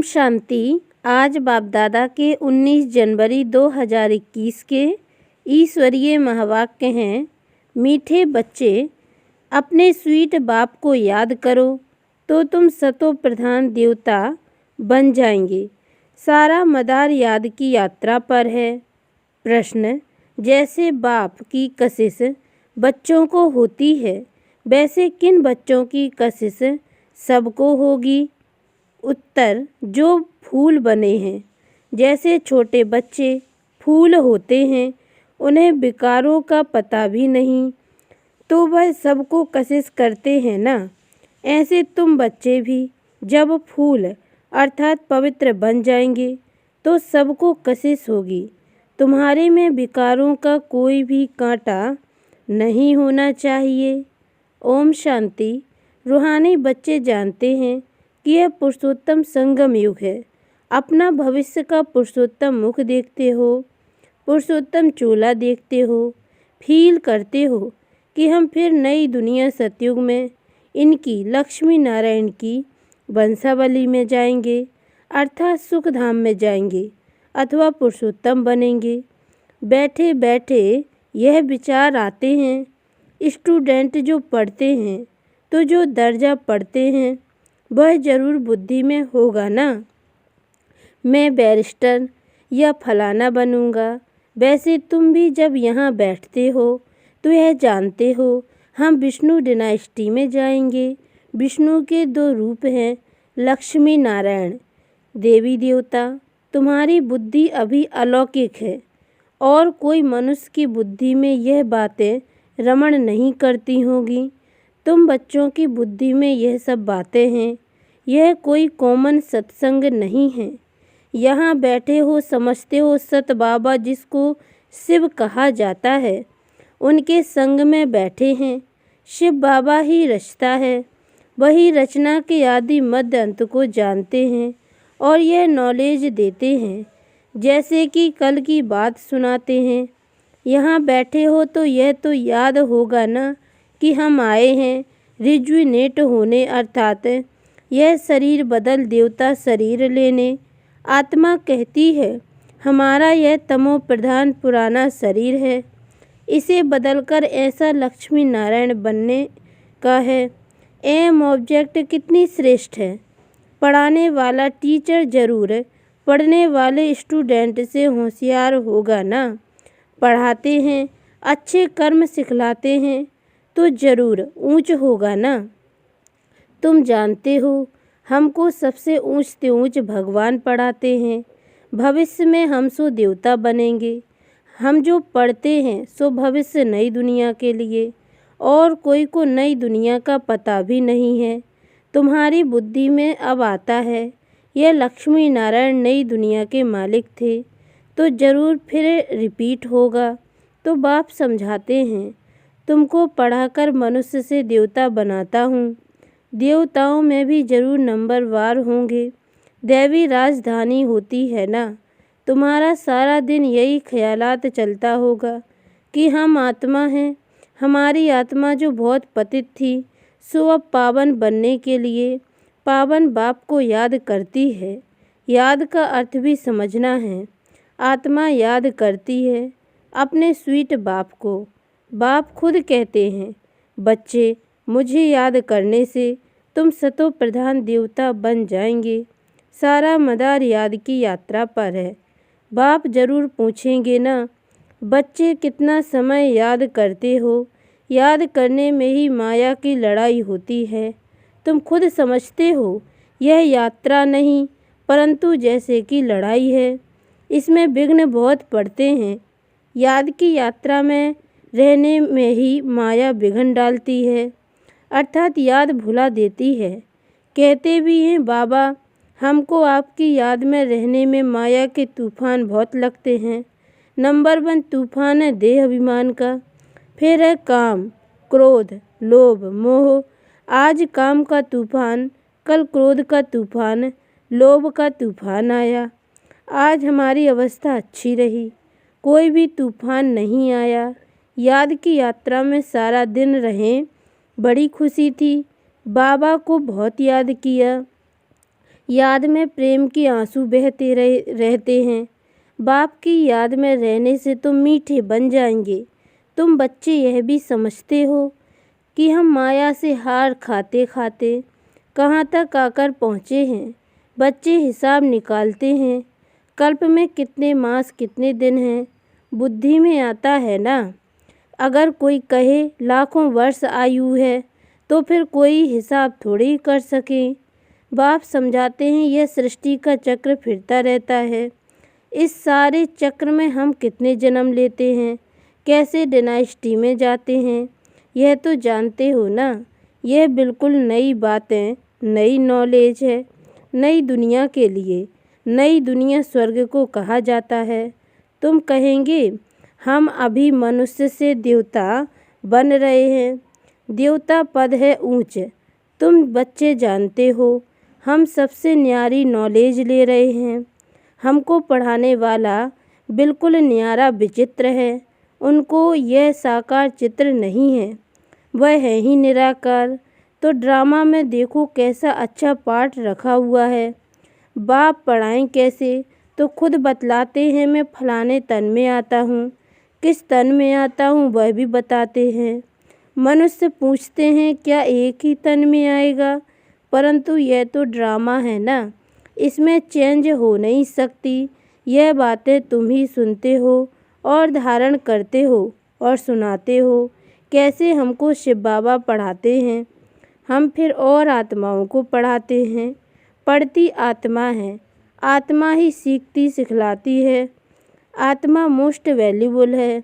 शांति। आज बाप दादा के 19 जनवरी 2021 के ईश्वरीय महावाक्य हैं। मीठे बच्चे, अपने स्वीट बाप को याद करो तो तुम सतो प्रधान देवता बन जाएंगे। सारा मदार याद की यात्रा पर है। प्रश्न, जैसे बाप की कशिश बच्चों को होती है, वैसे किन बच्चों की कशिश सबको होगी? उत्तर, जो फूल बने हैं। जैसे छोटे बच्चे फूल होते हैं, उन्हें विकारों का पता भी नहीं, तो वह सबको कशिश करते हैं ना। ऐसे तुम बच्चे भी जब फूल अर्थात पवित्र बन जाएंगे तो सबको कशिश होगी। तुम्हारे में विकारों का कोई भी कांटा नहीं होना चाहिए। ओम शांति। रूहानी बच्चे जानते हैं कि यह पुरुषोत्तम संगम युग है। अपना भविष्य का पुरुषोत्तम मुख देखते हो, पुरुषोत्तम चोला देखते हो, फील करते हो कि हम फिर नई दुनिया सतयुग में इनकी लक्ष्मी नारायण की वंशावली में जाएंगे, अर्थात सुख धाम में जाएंगे अथवा पुरुषोत्तम बनेंगे। बैठे बैठे यह विचार आते हैं। स्टूडेंट जो पढ़ते हैं तो जो दर्जा पढ़ते हैं वह जरूर बुद्धि में होगा ना। मैं बैरिस्टर या फलाना बनूंगा। वैसे तुम भी जब यहाँ बैठते हो तो यह जानते हो हम विष्णु डिनाइस्टी में जाएंगे। विष्णु के दो रूप हैं, लक्ष्मी नारायण देवी देवता। तुम्हारी बुद्धि अभी अलौकिक है और कोई मनुष्य की बुद्धि में यह बातें रमण नहीं करती होगी। तुम बच्चों की बुद्धि में यह सब बातें हैं। यह कोई कॉमन सत्संग नहीं है। यहाँ बैठे हो, समझते हो सत बाबा जिसको शिव कहा जाता है, उनके संग में बैठे हैं। शिव बाबा ही रचता है, वही रचना के आदि मध्य अंत को जानते हैं और यह नॉलेज देते हैं। जैसे कि कल की बात सुनाते हैं। यहाँ बैठे हो तो यह तो याद होगा ना कि हम आए हैं रिजुविनेट होने, अर्थात यह शरीर बदल देवता शरीर लेने। आत्मा कहती है हमारा यह तमो प्रधान पुराना शरीर है, इसे बदलकर ऐसा लक्ष्मी नारायण बनने का है। एम ऑब्जेक्ट कितनी श्रेष्ठ है। पढ़ाने वाला टीचर जरूर पढ़ने वाले स्टूडेंट से होशियार होगा ना। पढ़ाते हैं, अच्छे कर्म सिखलाते हैं तो जरूर ऊंच होगा ना। तुम जानते हो हमको सबसे ऊंच से ऊंच भगवान पढ़ाते हैं। भविष्य में हम सो देवता बनेंगे। हम जो पढ़ते हैं सो भविष्य नई दुनिया के लिए, और कोई को नई दुनिया का पता भी नहीं है। तुम्हारी बुद्धि में अब आता है यह लक्ष्मी नारायण नई दुनिया के मालिक थे, तो जरूर फिर रिपीट होगा। तो बाप समझाते हैं तुमको पढ़ाकर मनुष्य से देवता बनाता हूँ। देवताओं में भी जरूर नंबरवार होंगे। दैवी राजधानी होती है ना। तुम्हारा सारा दिन यही ख्यालात चलता होगा कि हम आत्मा हैं। हमारी आत्मा जो बहुत पतित थी सो अब पावन बनने के लिए पावन बाप को याद करती है। याद का अर्थ भी समझना है। आत्मा याद करती है अपने स्वीट बाप को। बाप खुद कहते हैं, बच्चे मुझे याद करने से तुम सतो प्रधान देवता बन जाएंगे। सारा मदार याद की यात्रा पर है। बाप जरूर पूछेंगे ना, बच्चे कितना समय याद करते हो। याद करने में ही माया की लड़ाई होती है। तुम खुद समझते हो यह यात्रा नहीं परंतु जैसे कि लड़ाई है। इसमें विघ्न बहुत पड़ते हैं। याद की यात्रा में रहने में ही माया विघ्न डालती है, अर्थात याद भुला देती है। कहते भी हैं बाबा हमको आपकी याद में रहने में माया के तूफान बहुत लगते हैं। नंबर 1 तूफान है देह अभिमान का, फिर है काम, क्रोध, लोभ, मोह। आज काम का तूफान, कल क्रोध का तूफान, लोभ का तूफान आया। आज हमारी अवस्था अच्छी रही, कोई भी तूफान नहीं आया। याद की यात्रा में सारा दिन रहें, बड़ी खुशी थी। बाबा को बहुत याद किया। याद में प्रेम के आंसू बहते रहते हैं। बाप की याद में रहने से तुम मीठे बन जाएंगे। तुम बच्चे यह भी समझते हो कि हम माया से हार खाते खाते कहाँ तक आकर पहुँचे हैं। बच्चे हिसाब निकालते हैं, कल्प में कितने मास कितने दिन हैं। बुद्धि में आता है ना। अगर कोई कहे लाखों वर्ष आयु है तो फिर कोई हिसाब थोड़ी कर सके। बाप समझाते हैं यह सृष्टि का चक्र फिरता रहता है। इस सारे चक्र में हम कितने जन्म लेते हैं, कैसे डायनेस्टी में जाते हैं, यह तो जानते हो ना। यह बिल्कुल नई बातें, नई नॉलेज है, नई दुनिया के लिए। नई दुनिया स्वर्ग को कहा जाता है। तुम कहेंगे हम अभी मनुष्य से देवता बन रहे हैं। देवता पद है ऊंच। तुम बच्चे जानते हो हम सबसे न्यारी नॉलेज ले रहे हैं। हमको पढ़ाने वाला बिल्कुल न्यारा विचित्र है। उनको यह साकार चित्र नहीं है, वह है ही निराकार। तो ड्रामा में देखो कैसा अच्छा पाठ रखा हुआ है। बाप पढ़ाएं कैसे तो खुद बतलाते हैं। मैं फलाने तन में आता हूँ, किस तन में आता हूँ वह भी बताते हैं। मनुष्य पूछते हैं क्या एक ही तन में आएगा, परंतु यह तो ड्रामा है ना, इसमें चेंज हो नहीं सकती। यह बातें तुम ही सुनते हो और धारण करते हो और सुनाते हो। कैसे हमको शिव बाबा पढ़ाते हैं, हम फिर और आत्माओं को पढ़ाते हैं। पढ़ती आत्मा है, आत्मा ही सीखती सिखलाती है। आत्मा मोस्ट वैल्यूबल है।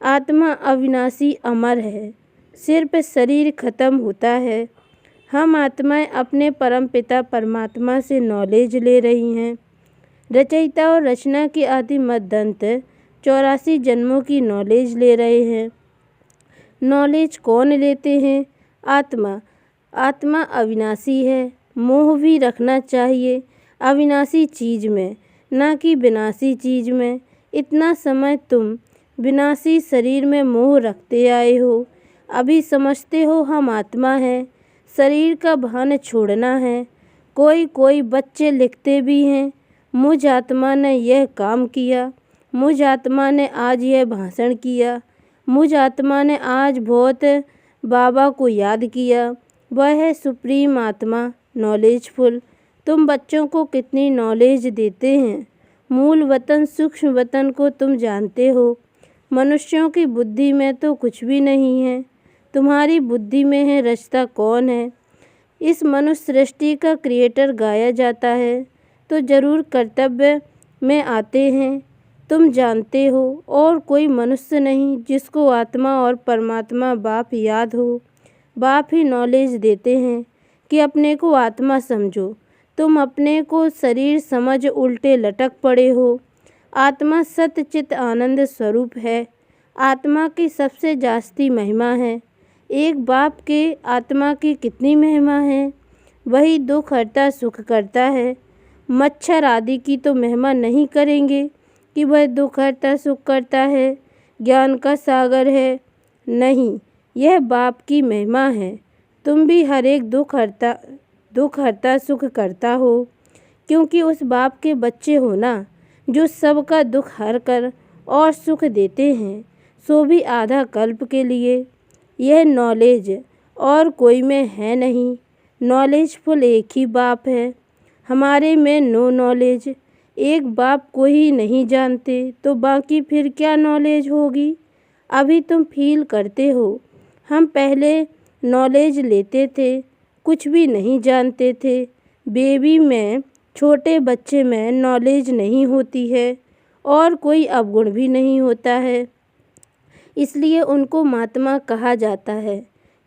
आत्मा अविनाशी अमर है। सिर्फ शरीर खत्म होता है। हम आत्माएं अपने परम पिता परमात्मा से नॉलेज ले रही हैं। रचयिता और रचना के आदि मद्दंत 84 जन्मों की नॉलेज ले रहे हैं। नॉलेज कौन लेते हैं? आत्मा। आत्मा अविनाशी है। मोह भी रखना चाहिए अविनाशी चीज़ में, ना कि विनाशी चीज़ में। इतना समय तुम विनाशी शरीर में मोह रखते आए हो। अभी समझते हो हम आत्मा हैं। शरीर का भान छोड़ना है। कोई बच्चे लिखते भी हैं, मुझ आत्मा ने यह काम किया, मुझ आत्मा ने आज यह भाषण किया, मुझ आत्मा ने आज बहुत बाबा को याद किया। वह है सुप्रीम आत्मा, नॉलेजफुल। तुम बच्चों को कितनी नॉलेज देते हैं। मूल वतन सूक्ष्म वतन को तुम जानते हो। मनुष्यों की बुद्धि में तो कुछ भी नहीं है। तुम्हारी बुद्धि में है रचता कौन है। इस मनुष्य सृष्टि का क्रिएटर गाया जाता है तो जरूर कर्तव्य में आते हैं। तुम जानते हो और कोई मनुष्य नहीं जिसको आत्मा और परमात्मा बाप याद हो। बाप ही नॉलेज देते हैं कि अपने को आत्मा समझो। तुम अपने को शरीर समझ उल्टे लटक पड़े हो। आत्मा सत्य चित आनंद स्वरूप है। आत्मा की सबसे जास्ती महिमा है। एक बाप के आत्मा की कितनी महिमा है। वही दुख हरता सुख करता है। मच्छर आदि की तो महिमा नहीं करेंगे कि वह दुख हरता सुख करता है, ज्ञान का सागर है। नहीं, यह बाप की महिमा है। तुम भी हर एक दुख हरता सुख करता हो, क्योंकि उस बाप के बच्चे हो ना, जो सबका दुख हर कर और सुख देते हैं, सो भी आधा कल्प के लिए। यह नॉलेज और कोई में है नहीं। नॉलेजफुल एक ही बाप है। हमारे में नो नॉलेज। एक बाप को ही नहीं जानते तो बाकी फिर क्या नॉलेज होगी। अभी तुम फील करते हो। हम पहले नॉलेज लेते थे, कुछ भी नहीं जानते थे। बेबी में, छोटे बच्चे में नॉलेज नहीं होती है और कोई अवगुण भी नहीं होता है। इसलिए उनको महात्मा कहा जाता है,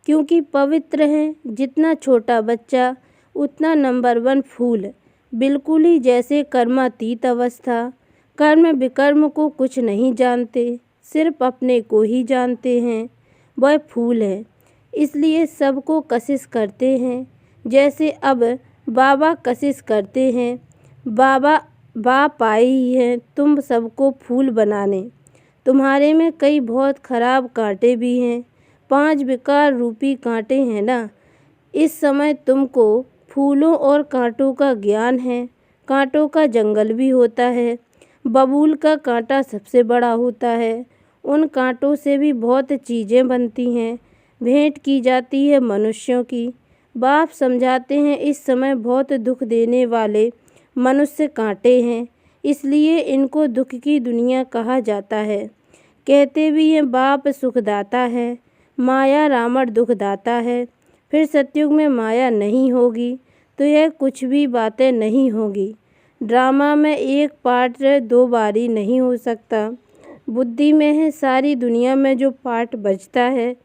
क्योंकि पवित्र हैं। जितना छोटा बच्चा उतना नंबर 1 फूल। बिल्कुल ही जैसे कर्मातीत अवस्था। कर्म विकर्म को कुछ नहीं जानते, सिर्फ अपने को ही जानते हैं। वह फूल है। इसलिए सबको कशिश करते हैं। जैसे अब बाबा कशिश करते हैं। बाप आए ही हैं तुम सबको फूल बनाने। तुम्हारे में कई बहुत खराब कांटे भी हैं। 5 विकार रूपी कांटे हैं ना। इस समय तुमको फूलों और कांटों का ज्ञान है। कांटों का जंगल भी होता है। बबूल का कांटा सबसे बड़ा होता है। उन कांटों से भी बहुत चीज़ें बनती हैं, भेंट की जाती है मनुष्यों की। बाप समझाते हैं इस समय बहुत दुख देने वाले मनुष्य कांटे हैं, इसलिए इनको दुख की दुनिया कहा जाता है। कहते भी हैं बाप सुखदाता है, माया रावण दुखदाता है। फिर सतयुग में माया नहीं होगी तो यह कुछ भी बातें नहीं होगी। ड्रामा में एक पार्ट 2 बारी नहीं हो सकता। बुद्धि में है सारी दुनिया में जो पार्ट बचता है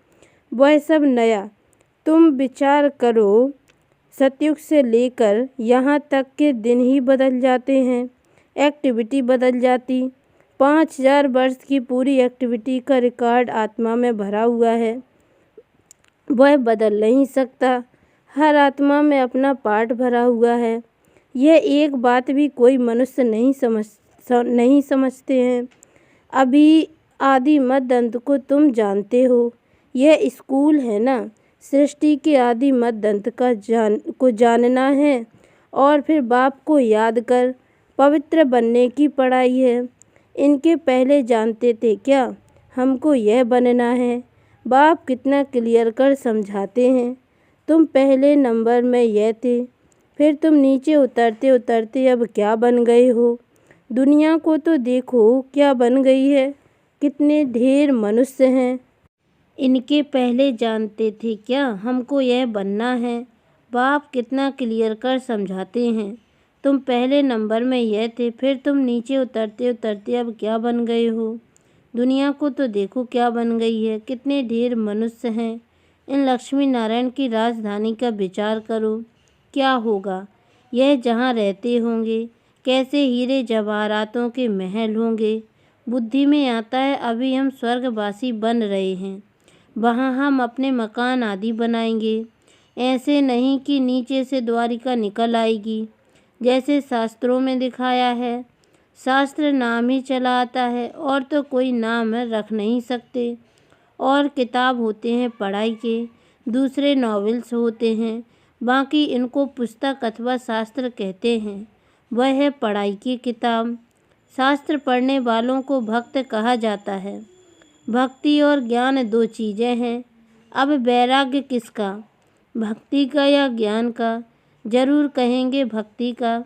वह सब नया। तुम विचार करो, सतयुग से लेकर यहाँ तक के दिन ही बदल जाते हैं, एक्टिविटी बदल जाती। 5000 वर्ष की पूरी एक्टिविटी का रिकॉर्ड आत्मा में भरा हुआ है, वह बदल नहीं सकता। हर आत्मा में अपना पार्ट भरा हुआ है। यह एक बात भी कोई मनुष्य नहीं समझते हैं। अभी आदि मध्य अंत को तुम जानते हो। यह स्कूल है ना, सृष्टि के आदि मध्य अंत को जानना है और फिर बाप को याद कर पवित्र बनने की पढ़ाई है। इनके पहले जानते थे क्या हमको यह बनना है? बाप कितना क्लियर कर समझाते हैं। तुम पहले नंबर में यह थे, फिर तुम नीचे उतरते उतरते अब क्या बन गए हो? दुनिया को तो देखो क्या बन गई है, कितने ढेर मनुष्य हैं। इनके पहले जानते थे क्या हमको यह बनना है? बाप कितना क्लियर कर समझाते हैं। तुम पहले नंबर में यह थे, फिर तुम नीचे उतरते उतरते अब क्या बन गए हो? दुनिया को तो देखो क्या बन गई है, कितने ढेर मनुष्य हैं। इन लक्ष्मी नारायण की राजधानी का विचार करो, क्या होगा? यह जहाँ रहते होंगे कैसे हीरे जवाहरातों के महल होंगे। बुद्धि में आता है अभी हम स्वर्गवासी बन रहे हैं, वहाँ हम अपने मकान आदि बनाएंगे। ऐसे नहीं कि नीचे से द्वारिका निकल आएगी जैसे शास्त्रों में दिखाया है। शास्त्र नाम ही चला आता है और तो कोई नाम रख नहीं सकते। और किताब होते हैं पढ़ाई के, दूसरे नॉवेल्स होते हैं, बाकी इनको पुस्तक अथवा शास्त्र कहते हैं। वह है पढ़ाई की किताब। शास्त्र पढ़ने वालों को भक्त कहा जाता है। भक्ति और ज्ञान 2 चीज़ें हैं। अब वैराग्य किसका, भक्ति का या ज्ञान का? जरूर कहेंगे भक्ति का।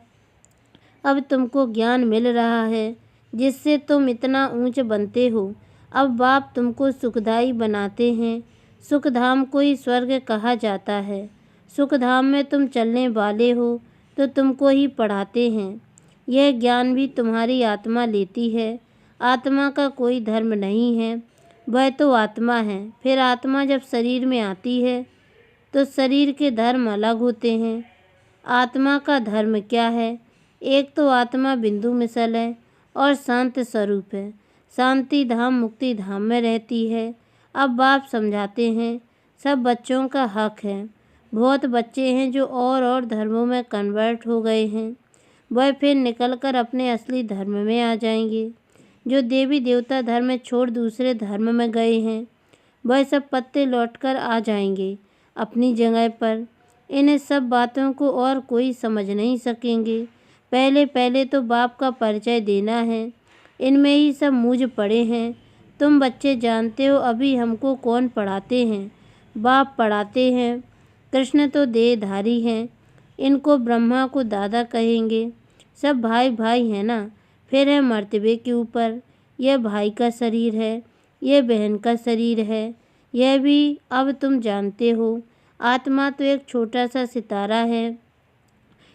अब तुमको ज्ञान मिल रहा है जिससे तुम इतना ऊंच बनते हो। अब बाप तुमको सुखदाई बनाते हैं। सुखधाम को ही स्वर्ग कहा जाता है। सुखधाम में तुम चलने वाले हो तो तुमको ही पढ़ाते हैं। यह ज्ञान भी तुम्हारी आत्मा लेती है। आत्मा का कोई धर्म नहीं है, वह तो आत्मा है। फिर आत्मा जब शरीर में आती है तो शरीर के धर्म अलग होते हैं। आत्मा का धर्म क्या है? एक तो आत्मा बिंदु मिसल है और शांत स्वरूप है, शांति धाम मुक्ति धाम में रहती है। अब बाप समझाते हैं सब बच्चों का हक है। बहुत बच्चे हैं जो और धर्मों में कन्वर्ट हो गए हैं, वह फिर निकलकर अपने असली धर्म में आ जाएंगे। जो देवी देवता धर्म छोड़ दूसरे धर्म में गए हैं वह सब पत्ते लौटकर आ जाएंगे अपनी जगह पर। इन सब बातों को और कोई समझ नहीं सकेंगे। पहले तो बाप का परिचय देना है। इनमें ही सब मूझ पड़े हैं। तुम बच्चे जानते हो अभी हमको कौन पढ़ाते हैं? बाप पढ़ाते हैं। कृष्ण तो देहधारी हैं, इनको ब्रह्मा को दादा कहेंगे। सब भाई भाई हैं ना। फिर है मर्तबे के ऊपर, यह भाई का शरीर है, यह बहन का शरीर है। यह भी अब तुम जानते हो। आत्मा तो एक छोटा सा सितारा है।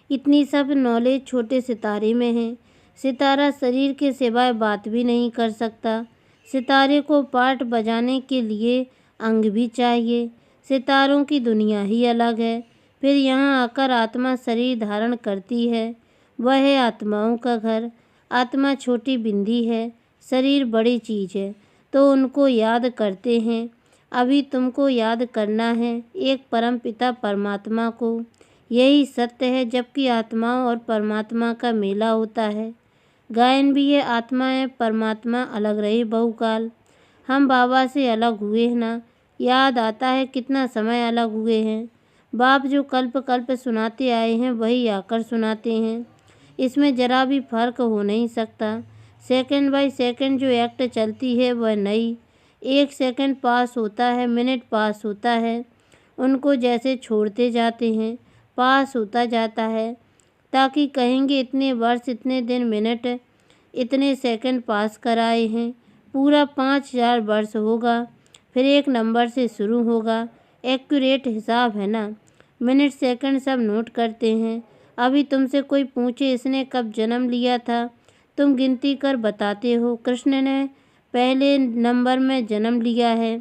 इतनी सब नॉलेज छोटे सितारे में है। सितारा शरीर के सिवाय बात भी नहीं कर सकता। सितारे को पार्ट बजाने के लिए अंग भी चाहिए। सितारों की दुनिया ही अलग है। फिर यहाँ आकर आत्मा शरीर धारण करती है, वह है आत्माओं का घर। आत्मा छोटी बिंदी है, शरीर बड़ी चीज़ है, तो उनको याद करते हैं। अभी तुमको याद करना है एक परम पिता परमात्मा को। यही सत्य है। जबकि आत्माओं और परमात्मा का मेला होता है। गायन भी है आत्मा है परमात्मा अलग रहे बहुकाल। हम बाबा से अलग हुए हैं ना, याद आता है कितना समय अलग हुए हैं। बाप जो कल्प कल्प सुनाते आए हैं वही आकर सुनाते हैं। इसमें जरा भी फर्क हो नहीं सकता। सेकंड बाय सेकंड जो एक्ट चलती है वह नई। 1 सेकंड पास होता है, मिनट पास होता है, उनको जैसे छोड़ते जाते हैं पास होता जाता है, ताकि कहेंगे इतने वर्ष, इतने दिन, मिनट, इतने सेकंड पास कराए हैं। पूरा 5000 वर्ष होगा, फिर एक नंबर से शुरू होगा। एक्यूरेट हिसाब है ना। मिनट सेकंड सब नोट करते हैं। अभी तुमसे कोई पूछे इसने कब जन्म लिया था, तुम गिनती कर बताते हो। कृष्ण ने पहले नंबर में जन्म लिया है।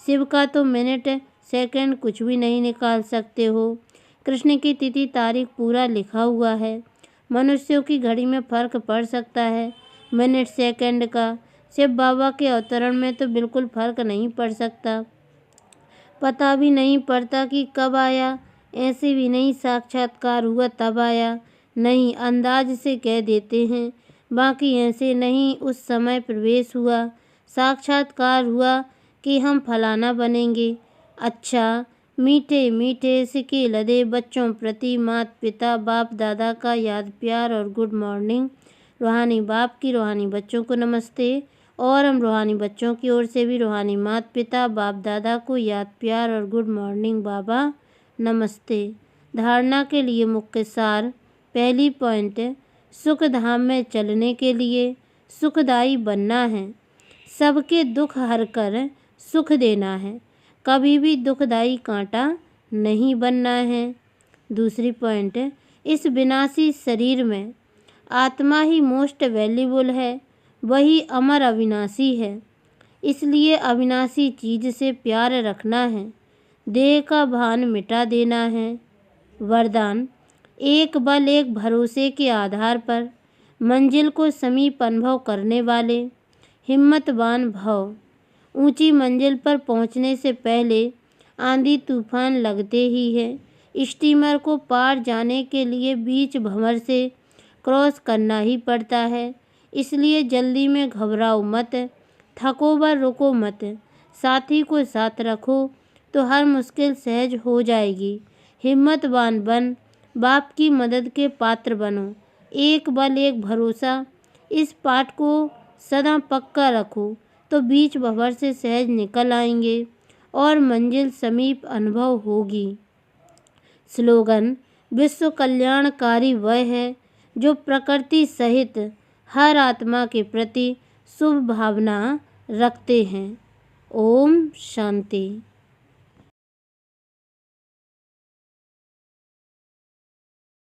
शिव का तो मिनट सेकंड कुछ भी नहीं निकाल सकते हो। कृष्ण की तिथि तारीख पूरा लिखा हुआ है। मनुष्यों की घड़ी में फ़र्क पड़ सकता है मिनट सेकंड का, शिव बाबा के अवतरण में तो बिल्कुल फ़र्क नहीं पड़ सकता। पता भी नहीं पड़ता कि कब आया, ऐसे भी नहीं साक्षात्कार हुआ तब आया, नहीं अंदाज से कह देते हैं। बाकी ऐसे नहीं, उस समय प्रवेश हुआ, साक्षात्कार हुआ कि हम फलाना बनेंगे। अच्छा, मीठे मीठे सिके लदे बच्चों प्रति माता पिता बाप दादा का याद प्यार और गुड मॉर्निंग। रूहानी बाप की रूहानी बच्चों को नमस्ते, और हम रूहानी बच्चों की ओर से भी रूहानी माता पिता बाप दादा को याद प्यार और गुड मॉर्निंग बाबा नमस्ते। धारणा के लिए मुख्य सार। पहली पॉइंट, सुख धाम में चलने के लिए सुखदायी बनना है। सबके दुख हर कर सुख देना है, कभी भी दुखदायी कांटा नहीं बनना है। दूसरी पॉइंट, इस विनाशी शरीर में आत्मा ही मोस्ट वैल्यूबल है, वही अमर अविनाशी है। इसलिए अविनाशी चीज़ से प्यार रखना है, देह का भान मिटा देना है। वरदान, एक बल एक भरोसे के आधार पर मंजिल को समीप अनुभव करने वाले हिम्मतवान भव। ऊंची मंजिल पर पहुंचने से पहले आंधी तूफान लगते ही है। स्टीमर को पार जाने के लिए बीच भंवर से क्रॉस करना ही पड़ता है। इसलिए जल्दी में घबराओ मत, थको व रुको मत, साथी को साथ रखो तो हर मुश्किल सहज हो जाएगी। हिम्मतवान बन, बाप की मदद के पात्र बनो। एक बल एक भरोसा, इस पाठ को सदा पक्का रखो तो बीच भंवर से सहज निकल आएंगे और मंजिल समीप अनुभव होगी। स्लोगन, विश्व कल्याणकारी वह है जो प्रकृति सहित हर आत्मा के प्रति शुभ भावना रखते हैं। ओम शांति।